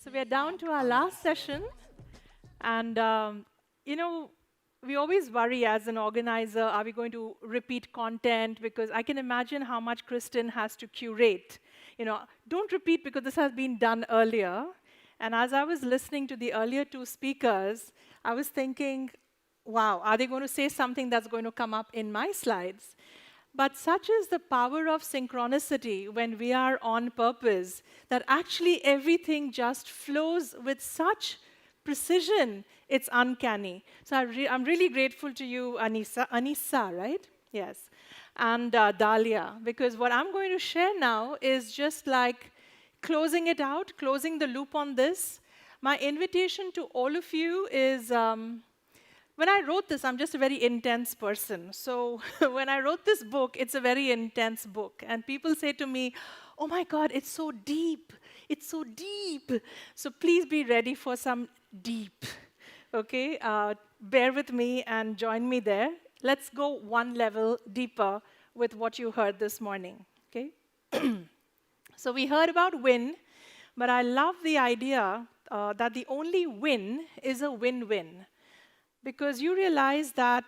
So we're down to our last session. And, you know, we always worry as an organizer, are we going to repeat content? Because I can imagine how much Kristen has to curate. Don't repeat because this has been done earlier. And as I was listening to the earlier two speakers, I was thinking, wow, are they going to say something that's going to come up in my slides? But such is the power of synchronicity when we are on purpose that actually everything just flows with such precision, it's uncanny. So I'm really grateful to you, Anissa, right? Yes, and Dahlia, because what I'm going to share now is just like closing it out, closing the loop on this. My invitation to all of you is, when I wrote this, I'm just a very intense person. So when I wrote this book, it's a very intense book. And people say to me, oh my God, it's so deep. It's so deep. So please be ready for some deep. Okay? Bear with me and join me there. Let's go one level deeper with what you heard this morning. Okay? So we heard about win, but I love the idea that the only win is a win-win. Because you realize that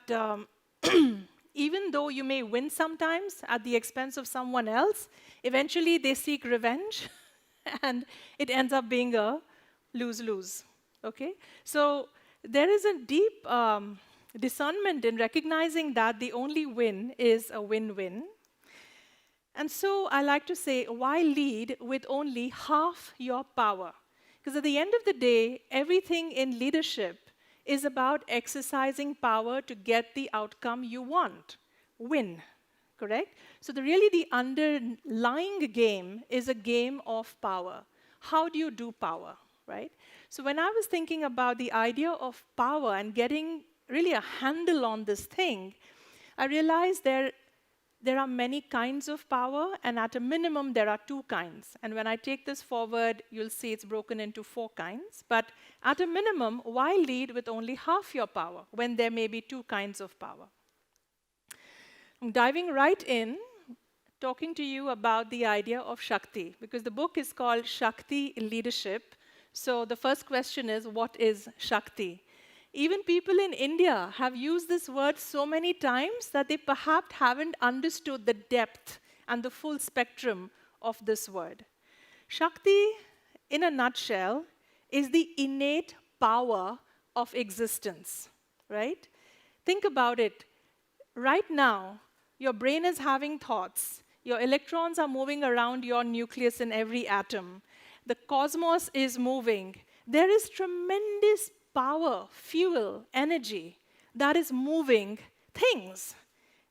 even though you may win sometimes at the expense of someone else, eventually they seek revenge, and it ends up being a lose-lose. Okay? So there is a deep discernment in recognizing that the only win is a win-win. And so I like to say, why lead with only half your power? Because at the end of the day, everything in leadership is about exercising power to get the outcome you want. Win, correct? So really the underlying game is a game of power. How do you do power, right? So when I was thinking about the idea of power and getting really a handle on this thing, I realized there are many kinds of power, and at a minimum, there are two kinds. And when I take this forward, you'll see it's broken into 4 kinds. But at a minimum, why lead with only half your power when there may be 2 kinds of power? I'm diving right in, talking to you about the idea of Shakti, because the book is called Shakti Leadership. So the first question is, what is Shakti? Even people in India have used this word so many times that they perhaps haven't understood the depth and the full spectrum of this word. Shakti, in a nutshell, is the innate power of existence, right? Think about it. Right now, your brain is having thoughts. Your electrons are moving around your nucleus in every atom. The cosmos is moving. There is tremendous power, fuel, energy that is moving things.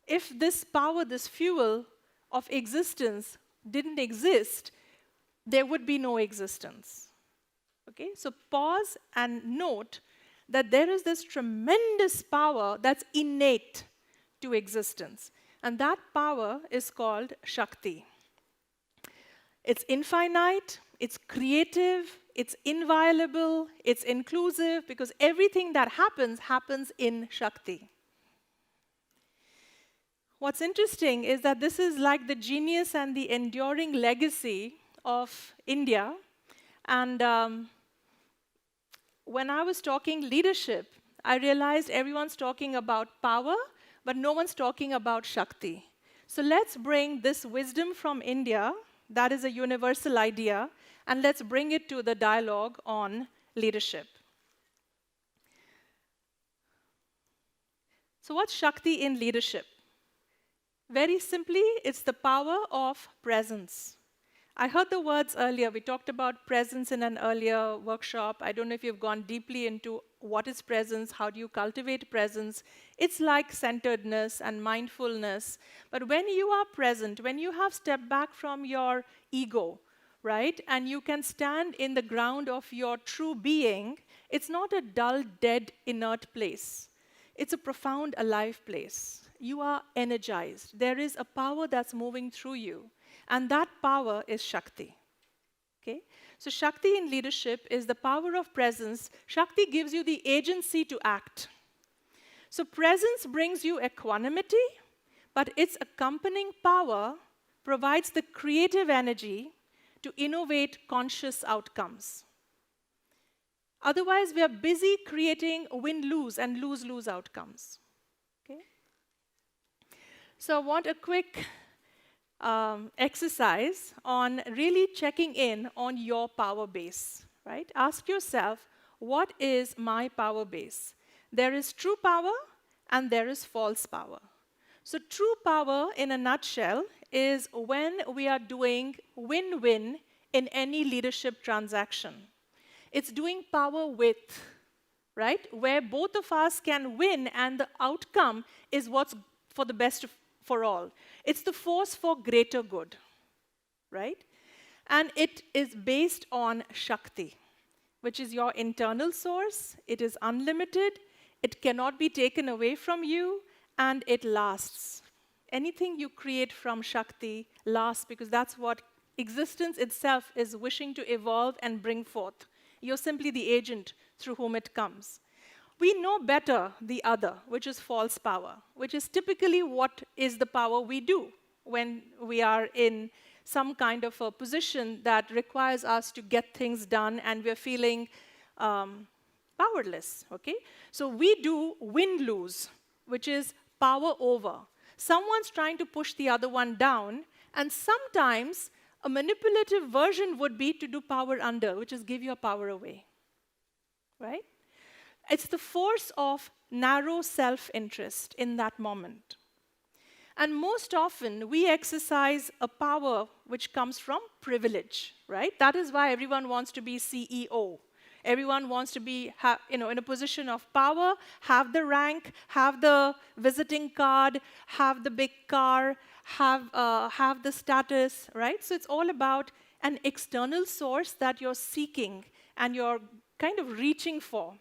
If this power, this fuel of existence didn't exist, there would be no existence. Okay? So pause and note that there is this tremendous power that's innate to existence. And that power is called Shakti. It's infinite, it's creative, it's inviolable, it's inclusive, because everything that happens in Shakti. What's interesting is that this is like the genius and the enduring legacy of India. And when I was talking leadership, I realized everyone's talking about power, but no one's talking about Shakti. So let's bring this wisdom from India, that is a universal idea, and let's bring it to the dialogue on leadership. So what's Shakti in leadership? Very simply, it's the power of presence. I heard the words earlier. We talked about presence in an earlier workshop. I don't know if you've gone deeply into what is presence, how do you cultivate presence. It's like centeredness and mindfulness. But when you are present, when you have stepped back from your ego, right, and you can stand in the ground of your true being, it's not a dull, dead, inert place. It's a profound, alive place. You are energized. There is a power that's moving through you. And that power is Shakti. Okay? So Shakti in leadership is the power of presence. Shakti gives you the agency to act. So presence brings you equanimity, but its accompanying power provides the creative energy to innovate conscious outcomes. Otherwise, we are busy creating win-lose and lose-lose outcomes. Okay? So I want a quick exercise on really checking in on your power base, right? Ask yourself, what is my power base? There is true power and there is false power. So true power, in a nutshell, is when we are doing win-win in any leadership transaction. It's doing power with, right? Where both of us can win and the outcome is what's for the best for all. It's the force for greater good, right? And it is based on Shakti, which is your internal source. It is unlimited. It cannot be taken away from you, and it lasts. Anything you create from Shakti lasts because that's what existence itself is wishing to evolve and bring forth. You're simply the agent through whom it comes. We know better the other, which is false power, which is typically what is the power we do when we are in some kind of a position that requires us to get things done and we're feeling powerless, okay? So we do win-lose, which is power over. Someone's trying to push the other one down, and sometimes a manipulative version would be to do power under, which is give your power away, right? It's the force of narrow self-interest in that moment. And most often, we exercise a power which comes from privilege, right? That is why everyone wants to be CEO. Everyone wants to be in a position of power, have the rank, have the visiting card, have the big car, have the status, right? So it's all about an external source that you're seeking and you're kind of reaching for.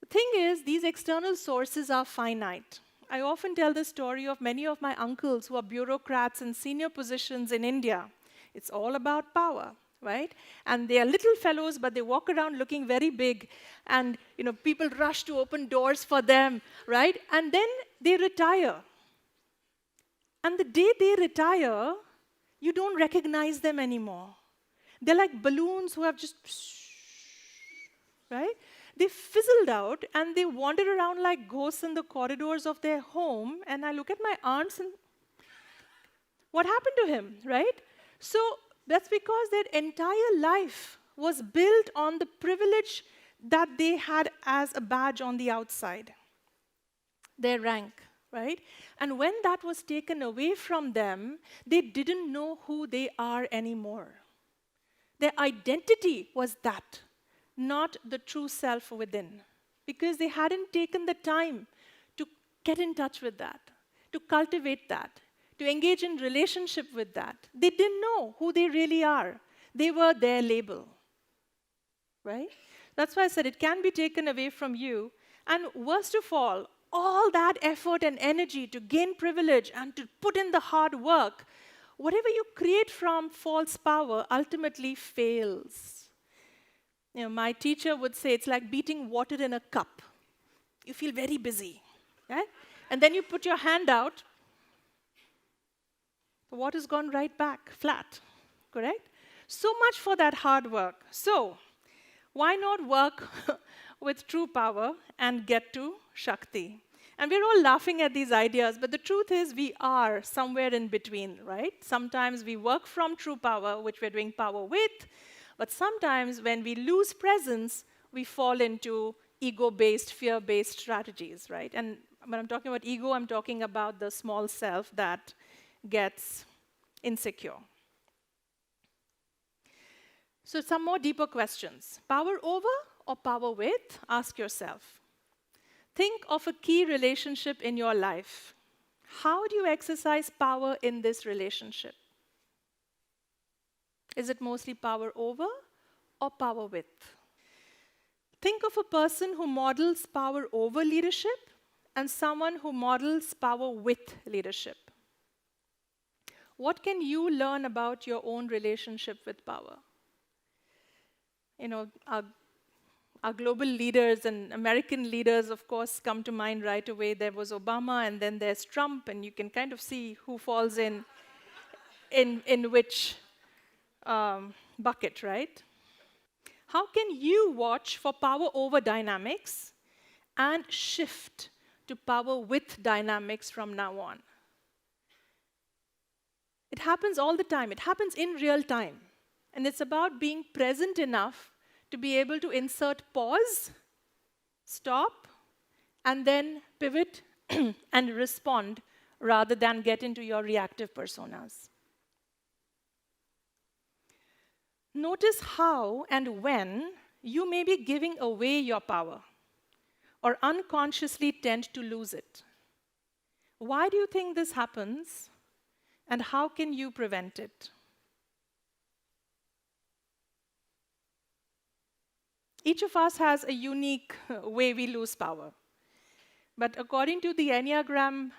The thing is, these external sources are finite. I often tell the story of many of my uncles who are bureaucrats in senior positions in India. It's all about power, right? And they are little fellows, but they walk around looking very big. And people rush to open doors for them, right? And then they retire. And the day they retire, you don't recognize them anymore. They're like balloons who have just, right? They fizzled out and they wandered around like ghosts in the corridors of their home. And I look at my aunts and what happened to him, right? So that's because their entire life was built on the privilege that they had as a badge on the outside, their rank, right? And when that was taken away from them, they didn't know who they are anymore. Their identity was that, not the true self within, because they hadn't taken the time to get in touch with that, to cultivate that, to engage in relationship with that. They didn't know who they really are. They were their label, right? That's why I said it can be taken away from you. And worst of all that effort and energy to gain privilege and to put in the hard work, whatever you create from false power ultimately fails. My teacher would say it's like beating water in a cup. You feel very busy, right? And then you put your hand out, the water's gone right back, flat, correct? So much for that hard work. So, why not work with true power and get to Shakti? And we're all laughing at these ideas, but the truth is we are somewhere in between, right? Sometimes we work from true power, which we're doing power with, but sometimes when we lose presence, we fall into ego-based, fear-based strategies, right? And when I'm talking about ego, I'm talking about the small self that gets insecure. So some more deeper questions. Power over or power with? Ask yourself. Think of a key relationship in your life. How do you exercise power in this relationship? Is it mostly power over or power with? Think of a person who models power over leadership and someone who models power with leadership. What can you learn about your own relationship with power? Our global leaders and American leaders, of course, come to mind right away. There was Obama, and then there's Trump, and you can kind of see who falls in which bucket, right? How can you watch for power over dynamics and shift to power with dynamics from now on? It happens all the time. It happens in real time. And it's about being present enough to be able to insert pause, stop, and then pivot and respond rather than get into your reactive personas. Notice how and when you may be giving away your power or unconsciously tend to lose it. Why do you think this happens, and how can you prevent it? Each of us has a unique way we lose power. But according to the Enneagram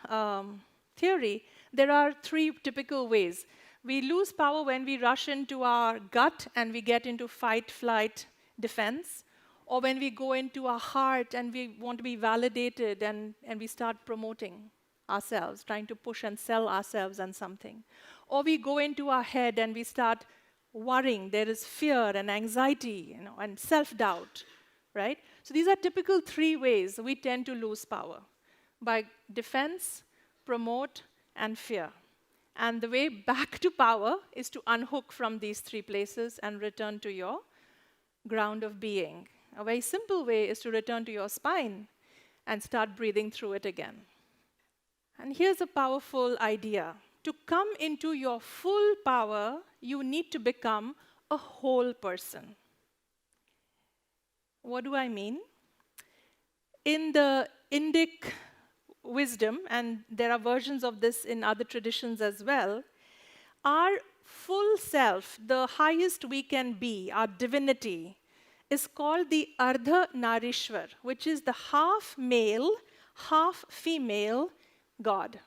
theory, there are 3 typical ways. We lose power when we rush into our gut and we get into fight, flight, defense, or when we go into our heart and we want to be validated and we start promoting ourselves, trying to push and sell ourselves on something. Or we go into our head and we start worrying. There is fear and anxiety, and self-doubt, right? So these are typical 3 ways we tend to lose power: by defense, promote, and fear. And the way back to power is to unhook from these 3 places and return to your ground of being. A very simple way is to return to your spine and start breathing through it again. And here's a powerful idea. To come into your full power, you need to become a whole person. What do I mean? In the Indic wisdom, and there are versions of this in other traditions as well, our full self, the highest we can be, our divinity, is called the Ardha Narishwar, which is the half male, half female God.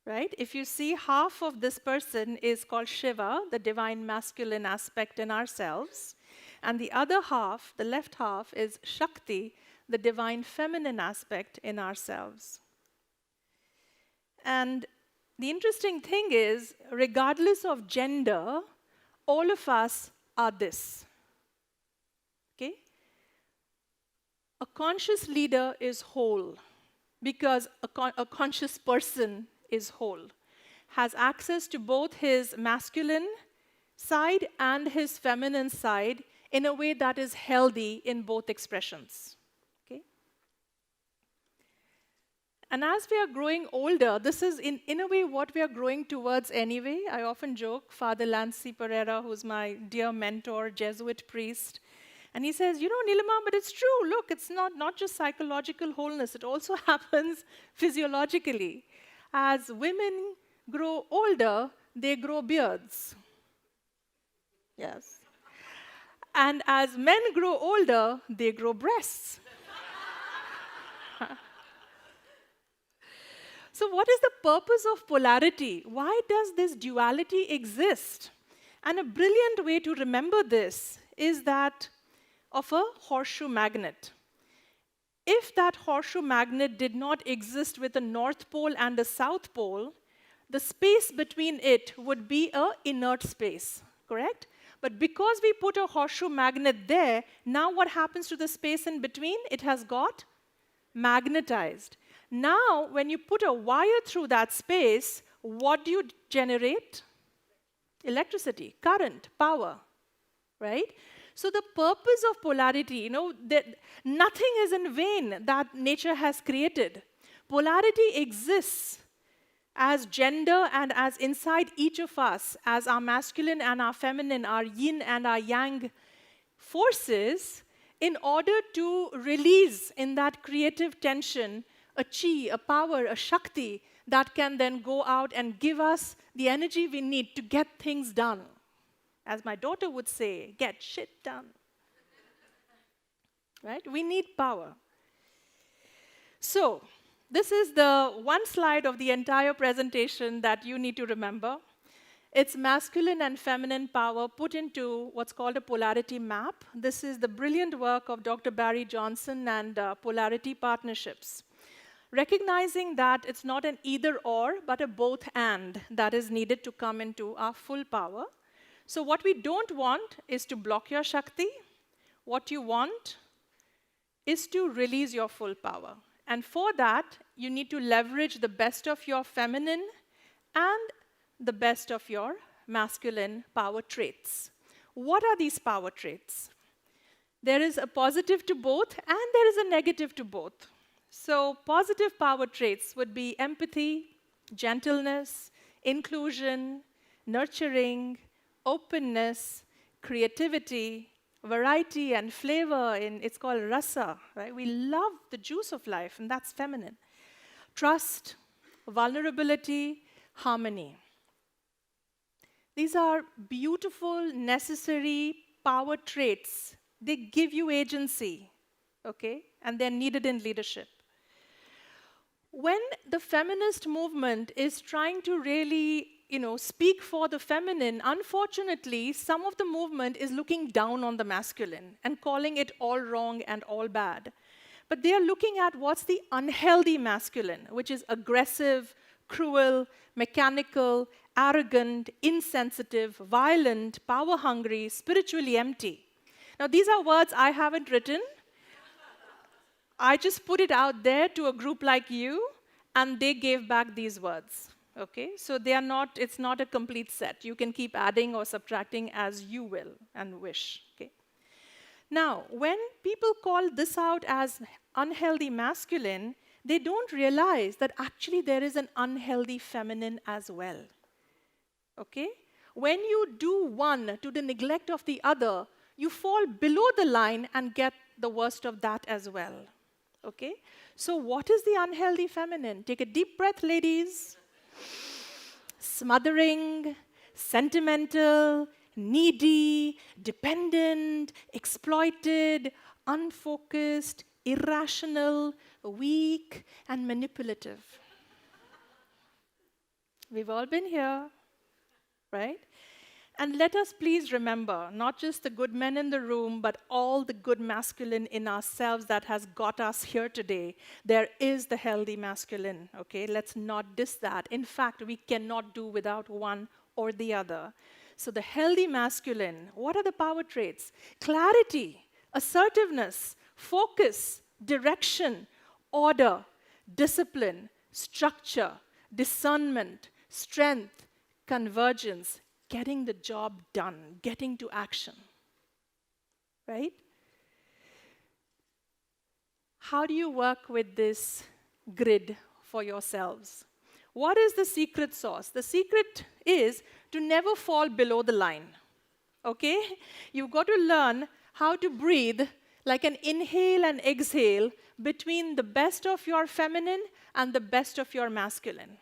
Right? If you see, half of this person is called Shiva, the divine masculine aspect in ourselves, and the other half, the left half, is Shakti, the divine feminine aspect in ourselves. And the interesting thing is, regardless of gender, all of us are this. Okay? A conscious leader is whole because a conscious person is whole, has access to both his masculine side and his feminine side in a way that is healthy in both expressions. Okay? And as we are growing older, this is in a way what we are growing towards anyway. I often joke, Father Lancy Pereira, who's my dear mentor, Jesuit priest, and he says, Nilima, but it's true. Look, it's not just psychological wholeness. It also happens physiologically. As women grow older, they grow beards. Yes. And as men grow older, they grow breasts. So what is the purpose of polarity? Why does this duality exist? And a brilliant way to remember this is that of a horseshoe magnet. If that horseshoe magnet did not exist with a North Pole and a South Pole, the space between it would be an inert space, correct? But because we put a horseshoe magnet there, now what happens to the space in between? It has got magnetized. Now, when you put a wire through that space, what do you generate? Electricity, current, power, right? So the purpose of polarity, that nothing is in vain that nature has created. Polarity exists as gender and as inside each of us, as our masculine and our feminine, our yin and our yang forces, in order to release in that creative tension a chi, a power, a shakti that can then go out and give us the energy we need to get things done. As my daughter would say, get shit done. Right? We need power. So, this is the one slide of the entire presentation that you need to remember. It's masculine and feminine power put into what's called a polarity map. This is the brilliant work of Dr. Barry Johnson and Polarity Partnerships. Recognizing that it's not an either or, but a both and that is needed to come into our full power. So what we don't want is to block your Shakti. What you want is to release your full power. And for that, you need to leverage the best of your feminine and the best of your masculine power traits. What are these power traits? There is a positive to both, and there is a negative to both. So positive power traits would be empathy, gentleness, inclusion, nurturing, openness, creativity, variety and flavor. It's called rasa, right? We love the juice of life, and that's feminine. Trust, vulnerability, harmony. These are beautiful, necessary power traits. They give you agency, okay? And they're needed in leadership. When the feminist movement is trying to really, speak for the feminine, unfortunately, some of the movement is looking down on the masculine and calling it all wrong and all bad. But they are looking at what's the unhealthy masculine, which is aggressive, cruel, mechanical, arrogant, insensitive, violent, power-hungry, spiritually empty. Now, these are words I haven't written. I just put it out there to a group like you, and they gave back these words. Okay? So it's not a complete set. You can keep adding or subtracting as you will and wish. Okay? Now, when people call this out as unhealthy masculine, they don't realize that actually there is an unhealthy feminine as well. Okay? When you do one to the neglect of the other, you fall below the line and get the worst of that as well. Okay? So what is the unhealthy feminine? Take a deep breath, ladies. Smothering, sentimental, needy, dependent, exploited, unfocused, irrational, weak, and manipulative. We've all been here, right? And let us please remember, not just the good men in the room, but all the good masculine in ourselves that has got us here today. There is the healthy masculine, okay? Let's not diss that. In fact, we cannot do without one or the other. So the healthy masculine, what are the power traits? Clarity, assertiveness, focus, direction, order, discipline, structure, discernment, strength, convergence, getting the job done, getting to action, right? How do you work with this grid for yourselves? What is the secret sauce? The secret is to never fall below the line, okay? You've got to learn how to breathe like an inhale and exhale between the best of your feminine and the best of your masculine.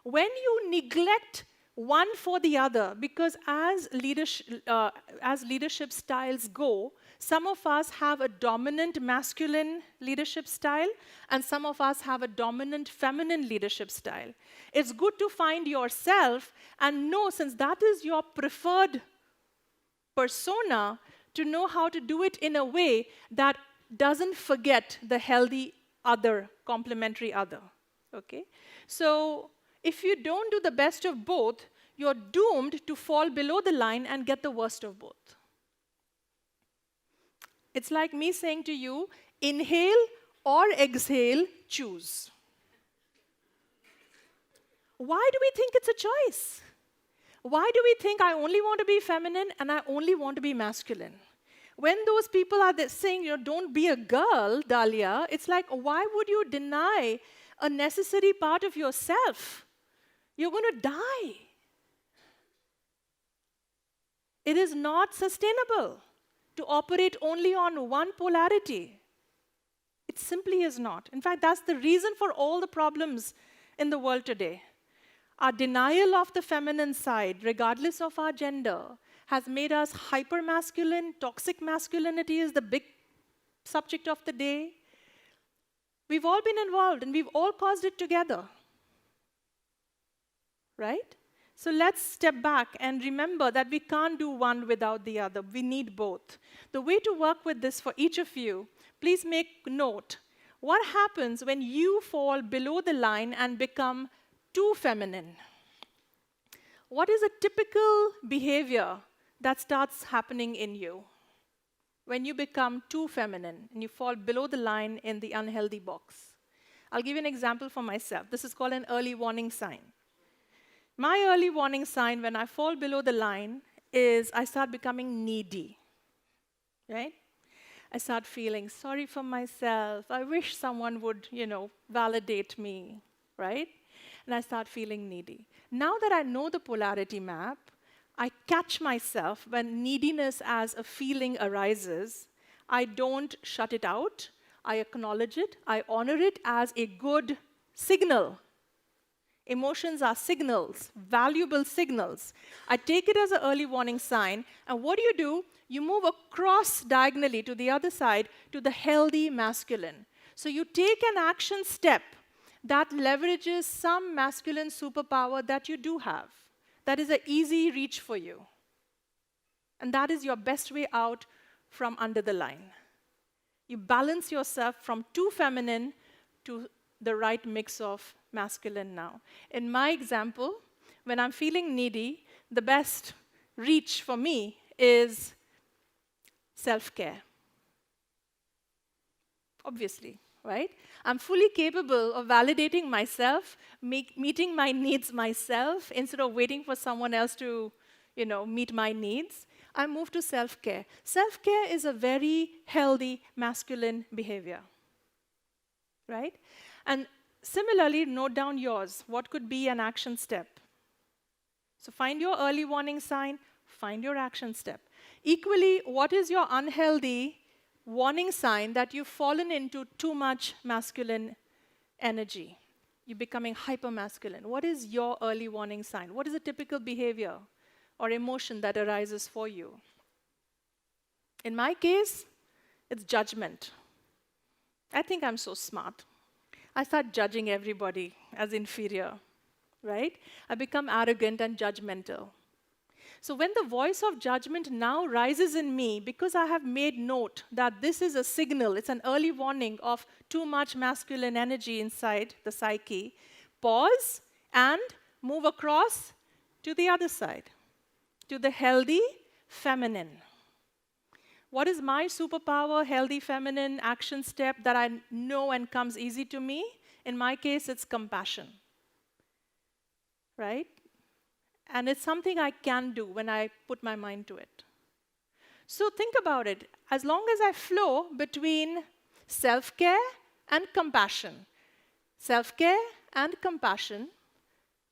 When you neglect one for the other, because as leadership styles go, some of us have a dominant masculine leadership style, and some of us have a dominant feminine leadership style. It's good to find yourself and know, since that is your preferred persona, to know how to do it in a way that doesn't forget the healthy other, complementary other. Okay? So if you don't do the best of both, you're doomed to fall below the line and get the worst of both. It's like me saying to you, inhale or exhale, choose. Why do we think it's a choice? Why do we think I only want to be feminine and I only want to be masculine? When those people are saying, don't be a girl, Dahlia, it's like, why would you deny a necessary part of yourself? You're going to die. It is not sustainable to operate only on one polarity. It simply is not. In fact, that's the reason for all the problems in the world today. Our denial of the feminine side, regardless of our gender, has made us hyper-masculine. Toxic masculinity is the big subject of the day. We've all been involved, and we've all caused it together. Right? So let's step back and remember that we can't do one without the other. We need both. The way to work with this for each of you, please make note. What happens when you fall below the line and become too feminine? What is a typical behavior that starts happening in you when you become too feminine and you fall below the line in the unhealthy box. I'll give you an example for myself. This is called an early warning sign. My early warning sign when I fall below the line is I start becoming needy, right? I start feeling sorry for myself. I wish someone would, validate me, right? And I start feeling needy. Now that I know the polarity map, I catch myself when neediness as a feeling arises. I don't shut it out. I acknowledge it. I honor it as a good signal. Emotions are signals, valuable signals. I take it as an early warning sign, and what do? You move across diagonally to the other side to the healthy masculine. So you take an action step that leverages some masculine superpower that you do have. That is an easy reach for you. And that is your best way out from under the line. You balance yourself from too feminine to the right mix of masculine now. In my example, when I'm feeling needy, the best reach for me is self-care. Obviously, right? I'm fully capable of validating myself, meeting my needs myself, instead of waiting for someone else to, meet my needs. I move to self-care. Self-care is a very healthy masculine behavior, right? And similarly, note down yours. What could be an action step? So find your early warning sign, find your action step. Equally, what is your unhealthy warning sign that you've fallen into too much masculine energy? You're becoming hyper-masculine. What is your early warning sign? What is a typical behavior or emotion that arises for you? In my case, it's judgment. I think I'm so smart. I start judging everybody as inferior, right? I become arrogant and judgmental. So when the voice of judgment now rises in me, because I have made note that this is a signal, it's an early warning of too much masculine energy inside the psyche, pause and move across to the other side, to the healthy feminine. What is my superpower, healthy feminine action step that I know and comes easy to me? In my case, it's compassion, right? And it's something I can do when I put my mind to it. So think about it. As long as I flow between self-care and compassion,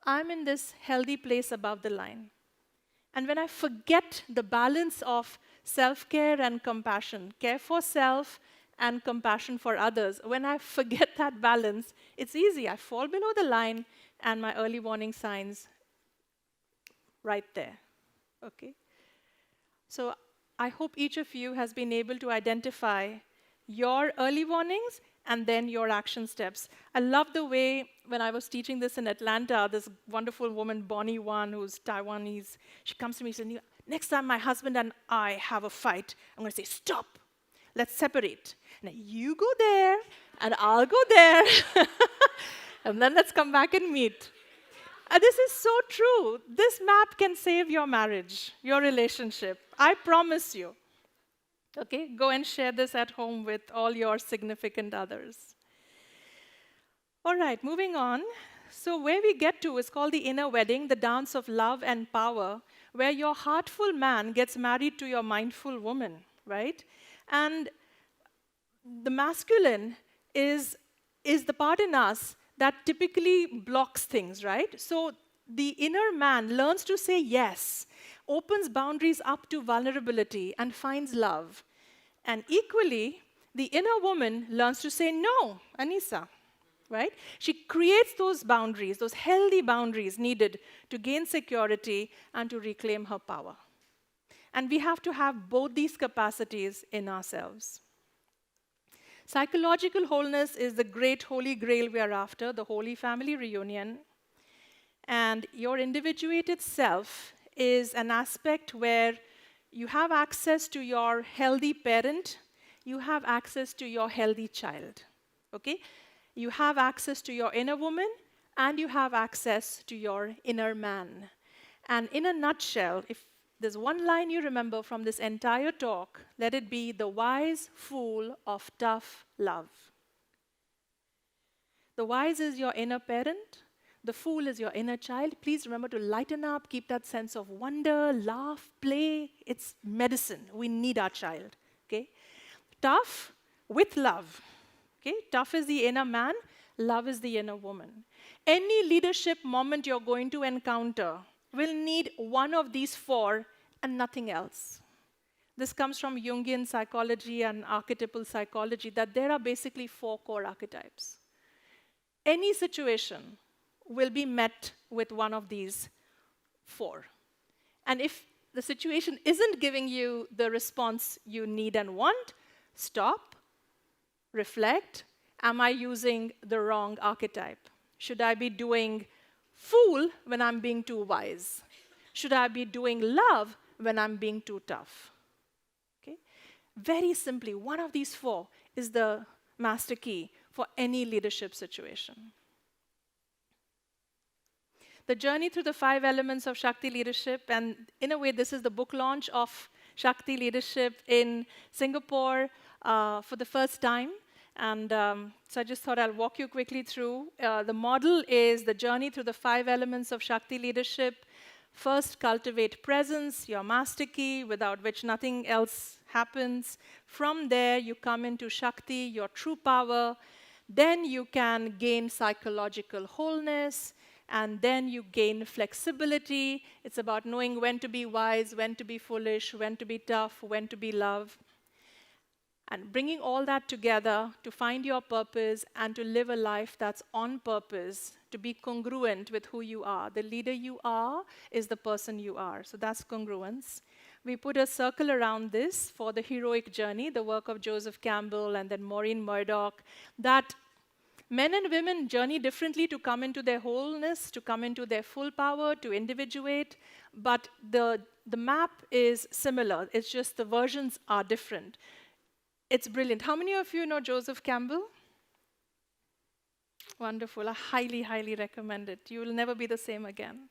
I'm in this healthy place above the line. And when I forget the balance of self-care and compassion, care for self and compassion for others, when I forget that balance, it's easy. I fall below the line and my early warning signs right there, okay? So I hope each of you has been able to identify your early warnings and then your action steps. I love the way, when I was teaching this in Atlanta, this wonderful woman, Bonnie Wan, who's Taiwanese, she comes to me and says, next time my husband and I have a fight, I'm going to say, stop, let's separate. Now you go there, and I'll go there, and then let's come back and meet. And this is so true. This map can save your marriage, your relationship. I promise you. Okay, go and share this at home with all your significant others. All right, moving on. So where we get to is called the inner wedding, the dance of love and power, where your heartful man gets married to your mindful woman, right? And the masculine is the part in us that typically blocks things, right? So the inner man learns to say yes, opens boundaries up to vulnerability, and finds love. And equally, the inner woman learns to say no, Anissa, right? She creates those boundaries, those healthy boundaries needed to gain security and to reclaim her power. And we have to have both these capacities in ourselves. Psychological wholeness is the great holy grail we are after, the holy family reunion. And your individuated self is an aspect where you have access to your healthy parent, you have access to your healthy child, okay? You have access to your inner woman, and you have access to your inner man. And in a nutshell, if there's one line you remember from this entire talk, let it be the wise fool of tough love. The wise is your inner parent. The fool is your inner child. Please remember to lighten up, keep that sense of wonder, laugh, play. It's medicine. We need our child. Okay? Tough with love. Okay? Tough is the inner man. Love is the inner woman. Any leadership moment you're going to encounter will need one of these four and nothing else. This comes from Jungian psychology and archetypal psychology, that there are basically four core archetypes. Any situation will be met with one of these four. And if the situation isn't giving you the response you need and want, stop, reflect. Am I using the wrong archetype? Should I be doing fool when I'm being too wise? Should I be doing love when I'm being too tough? Okay? Very simply, one of these four is the master key for any leadership situation. The journey through the 5 elements of Shakti leadership, and in a way, this is the book launch of Shakti leadership in Singapore for the first time. And so I just thought I'll walk you quickly through. The model is the journey through the 5 elements of Shakti leadership. First, cultivate presence, your master key, without which nothing else happens. From there, you come into Shakti, your true power. Then you can gain psychological wholeness. And then you gain flexibility. It's about knowing when to be wise, when to be foolish, when to be tough, when to be love. And bringing all that together to find your purpose and to live a life that's on purpose, to be congruent with who you are. The leader you are is the person you are. So that's congruence. We put a circle around this for the heroic journey, the work of Joseph Campbell and then Maureen Murdoch, that men and women journey differently to come into their wholeness, to come into their full power, to individuate, but the map is similar. It's just the versions are different. It's brilliant. How many of you know Joseph Campbell? Wonderful. I highly, highly recommend it. You will never be the same again.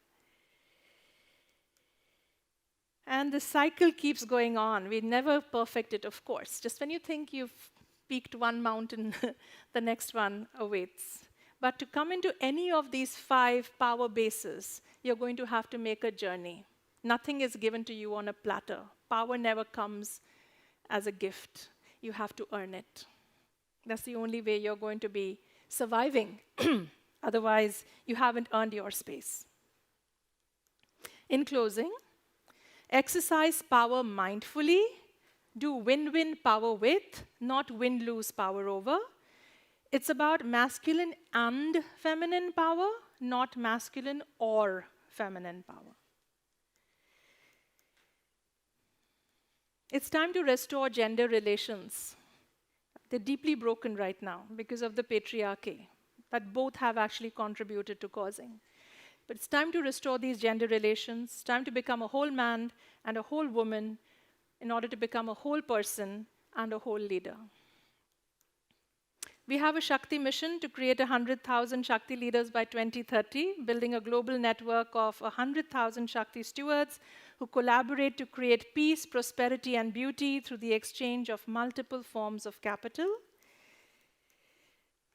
And the cycle keeps going on. We never perfect it, of course. Just when you think you've peaked one mountain, the next one awaits. But to come into any of these 5 power bases, you're going to have to make a journey. Nothing is given to you on a platter. Power never comes as a gift. You have to earn it. That's the only way you're going to be surviving. Otherwise, you haven't earned your space. In closing, exercise power mindfully. Do win-win power with, not win-lose power over. It's about masculine and feminine power, not masculine or feminine power. It's time to restore gender relations. They're deeply broken right now because of the patriarchy that both have actually contributed to causing. But it's time to restore these gender relations. It's time to become a whole man and a whole woman in order to become a whole person and a whole leader. We have a Shakti mission to create 100,000 Shakti leaders by 2030, building a global network of 100,000 Shakti stewards who collaborate to create peace, prosperity, and beauty through the exchange of multiple forms of capital.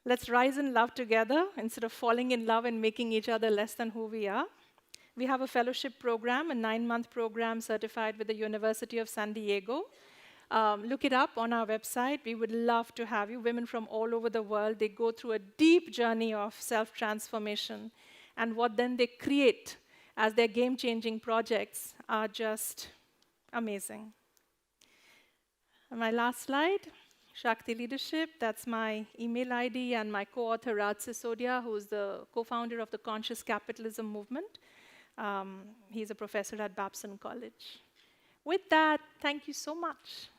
Let's rise in love together instead of falling in love and making each other less than who we are. We have a fellowship program, a 9-month program certified with the University of San Diego. Look it up on our website. We would love to have you. Women from all over the world, they go through a deep journey of self-transformation. And what then they create as their game-changing projects are just amazing. And my last slide, Shakti Leadership. That's my email ID and my co-author Raj Sisodia, who's the co-founder of the Conscious Capitalism Movement. He's a professor at Babson College. With that, thank you so much.